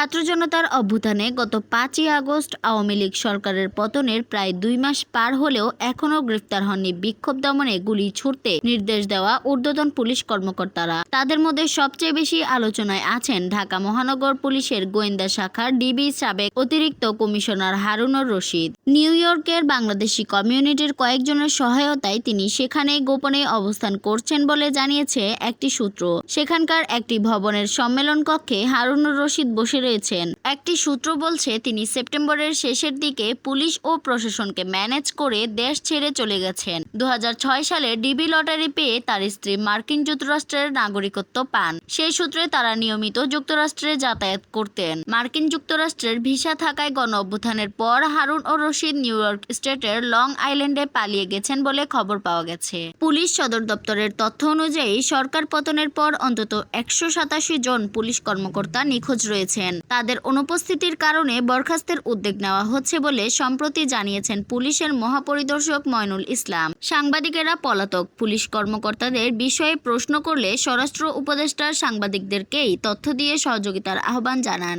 ছাত্র জনতার অভ্যুত্থানে গত 5ই আগস্ট আওয়ামী লীগ সরকারের পতনের প্রায় 2 মাস পার হলেও এখনও গ্রেফতার হননি বিক্ষোভ দমনে গুলি ছুড়তে নির্দেশ দেওয়া ঊর্ধ্বতন পুলিশ কর্মকর্তারা। তাদের মধ্যে সবচেয়ে বেশি আলোচনায় আছেন ঢাকা মহানগর পুলিশের গোয়েন্দা শাখার ডিবি সাবেক অতিরিক্ত কমিশনার হারুনুর রশিদ। নিউ ইয়র্কের বাংলাদেশি কমিউনিটির কয়েকজনের সহায়তায় তিনি সেখানে গোপনে অবস্থান করছেন বলে জানিয়েছে একটি সূত্র। সেখানকার একটি ভবনের সম্মেলন কক্ষে হারুনুর রশিদ বসে রয়েছেন। একটি সূত্র বলছে তিনি সেপ্টেম্বরের শেষের দিকে পুলিশ ও প্রশাসনকে ম্যানেজ করে দেশ ছেড়ে চলে গেছেন। 2006 সালে ডিবি লটারি পেয়ে তার স্ত্রী মার্কিন যুক্তরাষ্ট্রের নাগরিকত্ব পান। সেই সূত্রে তারা নিয়মিত যুক্তরাষ্ট্রে যাতায়াত করতেন। মার্কিন যুক্তরাষ্ট্রের ভিসা থাকায় গণ অভ্যুত্থানের পর হারুন ও রশিদ নিউ ইয়র্ক স্টেটের লং আইল্যান্ডে পালিয়ে গেছেন বলে খবর পাওয়া গেছে। পুলিশ সদর দপ্তরের তথ্য অনুযায়ী সরকার পতনের পর অন্তত 187 জন পুলিশ কর্মকর্তা নিখোঁজ রয়েছেন। তাদের অনুপস্থিতির কারণে বরখাস্তের উদ্যোগ নেওয়া হচ্ছে বলে সম্প্রতি জানিয়েছেন পুলিশের মহাপরিদর্শক ময়নুল ইসলাম। সাংবাদিকেরা পলাতক পুলিশ কর্মকর্তাদের বিষয়ে প্রশ্ন করলে স্বরাষ্ট্র উপদেষ্টা সাংবাদিকদেরকেই তথ্য দিয়ে সহযোগিতার আহ্বান জানান।